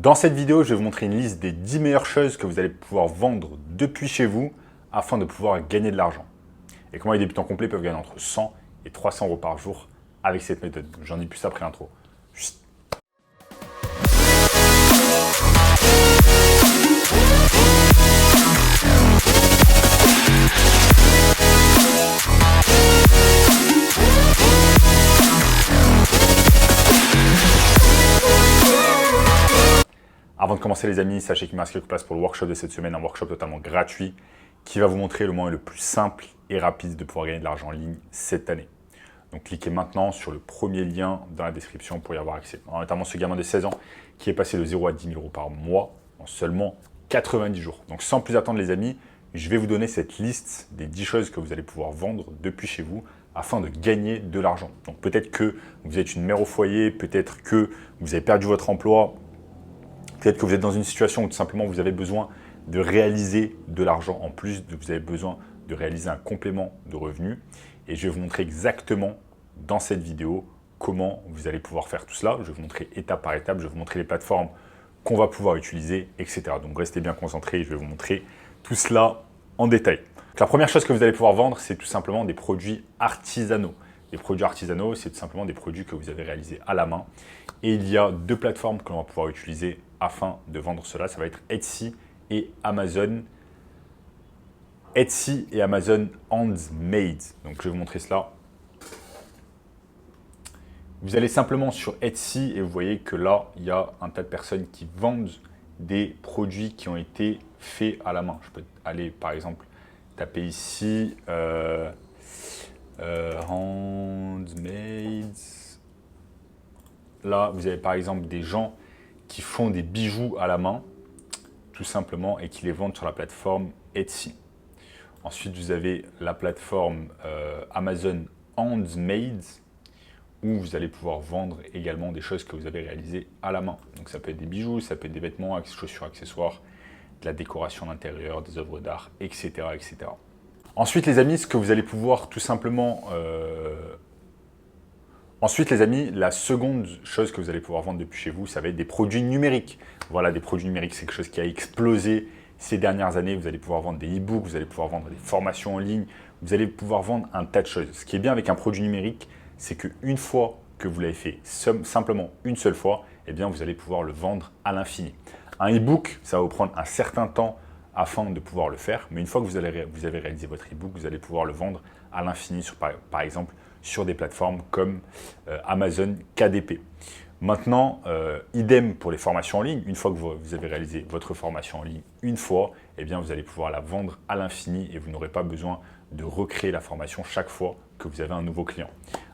Dans cette vidéo, je vais vous montrer une liste des 10 meilleures choses que vous allez pouvoir vendre depuis chez vous afin de pouvoir gagner de l'argent. Et comment les débutants complets peuvent gagner entre 100 et 300 euros par jour avec cette méthode. J'en dis plus après l'intro. Avant de commencer les amis, sachez qu'il me reste quelques places pour le workshop de cette semaine, un workshop totalement gratuit qui va vous montrer le moyen le plus simple et rapide de pouvoir gagner de l'argent en ligne cette année. Donc cliquez maintenant sur le premier lien dans la description pour y avoir accès. Alors, notamment ce gamin de 16 ans qui est passé de 0 à 10 000 euros par mois en seulement 90 jours. Donc sans plus attendre les amis, je vais vous donner cette liste des 10 choses que vous allez pouvoir vendre depuis chez vous afin de gagner de l'argent. Donc peut-être que vous êtes une mère au foyer, peut-être que vous avez perdu votre emploi, peut-être que vous êtes dans une situation où tout simplement vous avez besoin de réaliser de l'argent en plus, vous avez besoin de réaliser un complément de revenus. Et je vais vous montrer exactement dans cette vidéo comment vous allez pouvoir faire tout cela. Je vais vous montrer étape par étape, je vais vous montrer les plateformes qu'on va pouvoir utiliser, etc. Donc restez bien concentrés, je vais vous montrer tout cela en détail. Donc, la première chose que vous allez pouvoir vendre, c'est tout simplement des produits artisanaux. Les produits artisanaux, c'est tout simplement des produits que vous avez réalisés à la main. Et il y a deux plateformes que l'on va pouvoir utiliser afin de vendre cela. Ça va être Etsy et Amazon. Etsy et Amazon Handmade. Donc je vais vous montrer cela. Vous allez simplement sur Etsy et vous voyez que là, il y a un tas de personnes qui vendent des produits qui ont été faits à la main. Je peux aller par exemple taper ici Handmade. Là, vous avez par exemple des gens qui font des bijoux à la main, tout simplement, et qui les vendent sur la plateforme Etsy. Ensuite, vous avez la plateforme Amazon Handmade, où vous allez pouvoir vendre également des choses que vous avez réalisées à la main. Donc ça peut être des bijoux, ça peut être des vêtements, chaussures, accessoires, de la décoration d'intérieur, des œuvres d'art, etc., etc. Ensuite, les amis, ce que vous allez pouvoir tout simplement... Ensuite, les amis, la seconde chose que vous allez pouvoir vendre depuis chez vous, ça va être des produits numériques. Voilà, des produits numériques, c'est quelque chose qui a explosé ces dernières années. Vous allez pouvoir vendre des e-books, vous allez pouvoir vendre des formations en ligne, vous allez pouvoir vendre un tas de choses. Ce qui est bien avec un produit numérique, c'est qu'une fois que vous l'avez fait, simplement une seule fois, eh bien, vous allez pouvoir le vendre à l'infini. Un e-book, ça va vous prendre un certain temps afin de pouvoir le faire, mais une fois que vous avez réalisé votre e-book, vous allez pouvoir le vendre à l'infini, par exemple, sur des plateformes comme Amazon KDP. Maintenant, idem pour les formations en ligne. Une fois que vous avez réalisé votre formation en ligne une fois, eh bien, vous allez pouvoir la vendre à l'infini et vous n'aurez pas besoin de recréer la formation chaque fois que vous avez un nouveau client.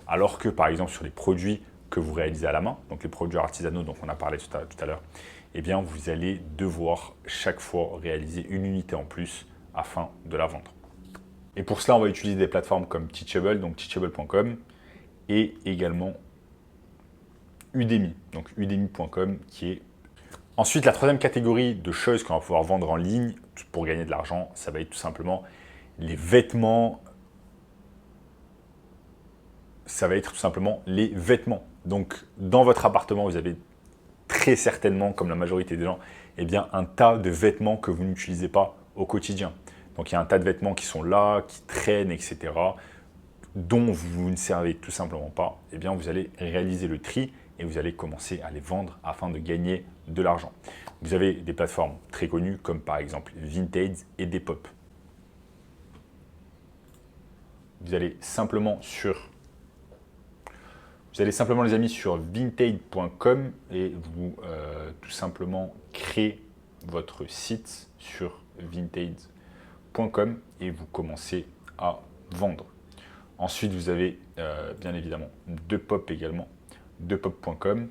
Alors que, par exemple, sur les produits que vous réalisez à la main, donc les produits artisanaux dont on a parlé tout à l'heure, eh bien, vous allez devoir chaque fois réaliser une unité en plus afin de la vendre. Et pour cela, on va utiliser des plateformes comme Teachable, donc teachable.com, et également Udemy, donc udemy.com qui est... Ensuite, la troisième catégorie de choses qu'on va pouvoir vendre en ligne pour gagner de l'argent, ça va être tout simplement les vêtements. Ça va être tout simplement les vêtements. Donc, dans votre appartement, vous avez très certainement, comme la majorité des gens, eh bien, un tas de vêtements que vous n'utilisez pas au quotidien. Donc, il y a un tas de vêtements qui sont là, qui traînent, etc., dont vous ne servez tout simplement pas. Eh bien, vous allez réaliser le tri et vous allez commencer à les vendre afin de gagner de l'argent. Vous avez des plateformes très connues comme par exemple Vinted et Depop. Vous allez simplement les amis sur vinted.com et vous tout simplement créez votre site sur vinted.com et vous commencez à vendre. Ensuite, vous avez bien évidemment Depop également, depop.com.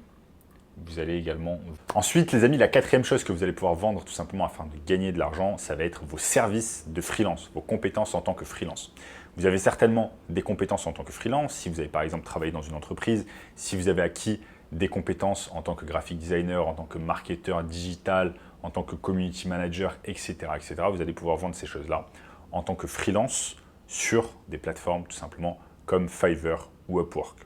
Vous allez également... Ensuite, les amis, la quatrième chose que vous allez pouvoir vendre tout simplement afin de gagner de l'argent, ça va être vos services de freelance, vos compétences en tant que freelance. Vous avez certainement des compétences en tant que freelance, si vous avez par exemple travaillé dans une entreprise, si vous avez acquis des compétences en tant que graphic designer, en tant que marketeur digital, en tant que community manager, etc., etc. Vous allez pouvoir vendre ces choses-là en tant que freelance sur des plateformes tout simplement comme Fiverr ou Upwork.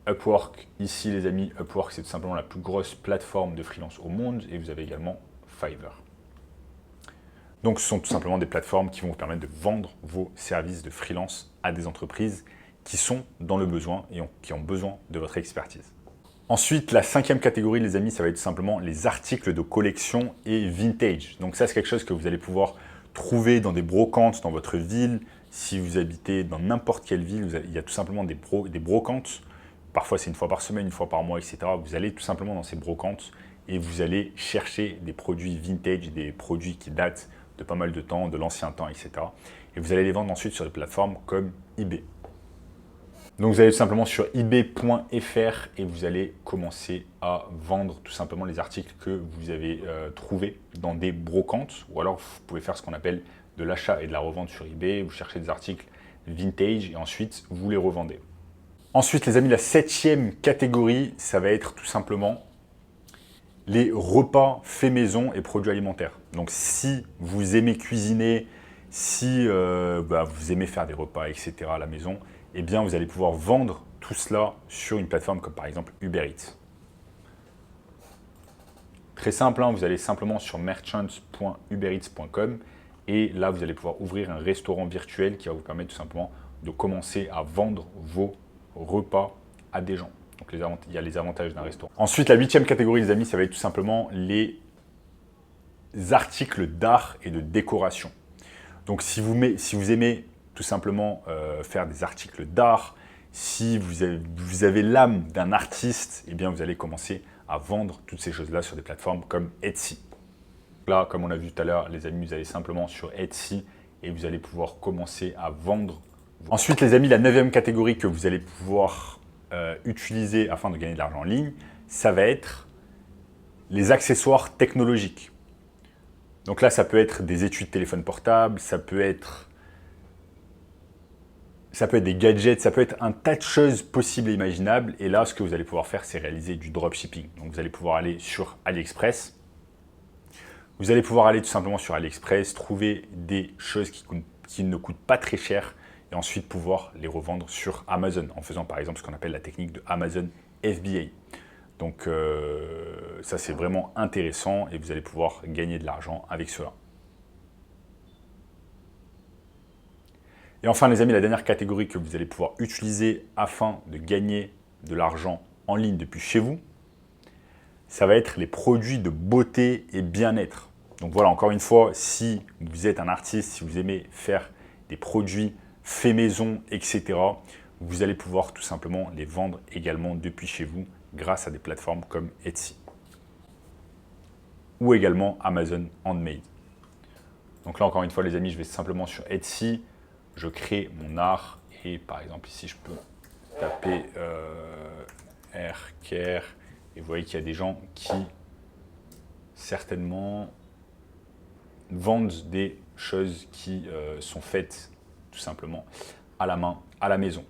Upwork. Ici, les amis, Upwork, c'est tout simplement la plus grosse plateforme de freelance au monde. Et vous avez également Fiverr. Donc, ce sont tout simplement des plateformes qui vont vous permettre de vendre vos services de freelance à des entreprises qui sont dans le besoin et qui ont besoin de votre expertise. Ensuite, la 5e catégorie, les amis, ça va être tout simplement les articles de collection et vintage. Donc ça, c'est quelque chose que vous allez pouvoir trouver dans des brocantes dans votre ville. Si vous habitez dans n'importe quelle ville, il y a tout simplement des brocantes. Parfois, c'est une fois par semaine, une fois par mois, etc. Vous allez tout simplement dans ces brocantes et vous allez chercher des produits vintage, des produits qui datent de pas mal de temps, de l'ancien temps, etc. Et vous allez les vendre ensuite sur des plateformes comme eBay. Donc vous allez tout simplement sur ebay.fr et vous allez commencer à vendre tout simplement les articles que vous avez trouvés dans des brocantes. Ou alors vous pouvez faire ce qu'on appelle de l'achat et de la revente sur eBay. Vous cherchez des articles vintage et ensuite vous les revendez. Ensuite les amis, la 7e catégorie, ça va être tout simplement les repas faits maison et produits alimentaires. Donc si vous aimez cuisiner, si vous aimez faire des repas, etc. à la maison, eh bien vous allez pouvoir vendre tout cela sur une plateforme comme par exemple Uber Eats. Très simple, hein, vous allez simplement sur merchants.ubereats.com et là vous allez pouvoir ouvrir un restaurant virtuel qui va vous permettre tout simplement de commencer à vendre vos repas à des gens. Donc il y a les avantages d'un restaurant. Ensuite, la 8e catégorie, les amis, ça va être tout simplement les articles d'art et de décoration. Donc si vous aimez tout simplement faire des articles d'art, si vous avez l'âme d'un artiste, eh bien vous allez commencer à vendre toutes ces choses-là sur des plateformes comme Etsy. Là, comme on a vu tout à l'heure, les amis, vous allez simplement sur Etsy et vous allez pouvoir commencer à vendre. Ensuite, les amis, la 9e catégorie que vous allez pouvoir utiliser afin de gagner de l'argent en ligne, ça va être les accessoires technologiques. Donc là, ça peut être des étuis de téléphone portable, ça peut être des gadgets, ça peut être un tas de choses possibles et imaginables. Et là, ce que vous allez pouvoir faire, c'est réaliser du dropshipping. Donc vous allez pouvoir aller sur AliExpress. Vous allez pouvoir aller tout simplement sur AliExpress, trouver des choses qui ne coûtent pas très cher et ensuite pouvoir les revendre sur Amazon en faisant par exemple ce qu'on appelle la technique de Amazon FBA. Donc ça, c'est vraiment intéressant et vous allez pouvoir gagner de l'argent avec cela. Et enfin, les amis, la dernière catégorie que vous allez pouvoir utiliser afin de gagner de l'argent en ligne depuis chez vous, ça va être les produits de beauté et bien-être. Donc voilà, encore une fois, si vous êtes un artiste, si vous aimez faire des produits faits maison, etc., vous allez pouvoir tout simplement les vendre également depuis chez vous grâce à des plateformes comme Etsy ou également Amazon Handmade. Donc là, encore une fois, les amis, je vais simplement sur Etsy, je crée mon art et par exemple ici, je peux taper hair care et vous voyez qu'il y a des gens qui certainement vendent des choses qui sont faites tout simplement à la main, à la maison.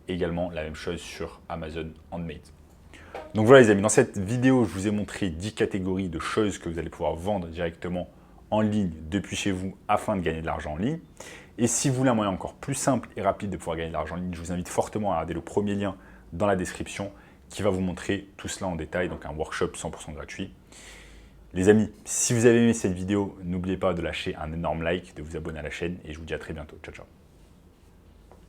Également la même chose sur Amazon Handmade. Donc voilà les amis, dans cette vidéo, je vous ai montré 10 catégories de choses que vous allez pouvoir vendre directement en ligne depuis chez vous afin de gagner de l'argent en ligne. Et si vous voulez un moyen encore plus simple et rapide de pouvoir gagner de l'argent en ligne, je vous invite fortement à regarder le premier lien dans la description qui va vous montrer tout cela en détail, donc un workshop 100% gratuit. Les amis, si vous avez aimé cette vidéo, n'oubliez pas de lâcher un énorme like, de vous abonner à la chaîne et je vous dis à très bientôt. Ciao, ciao.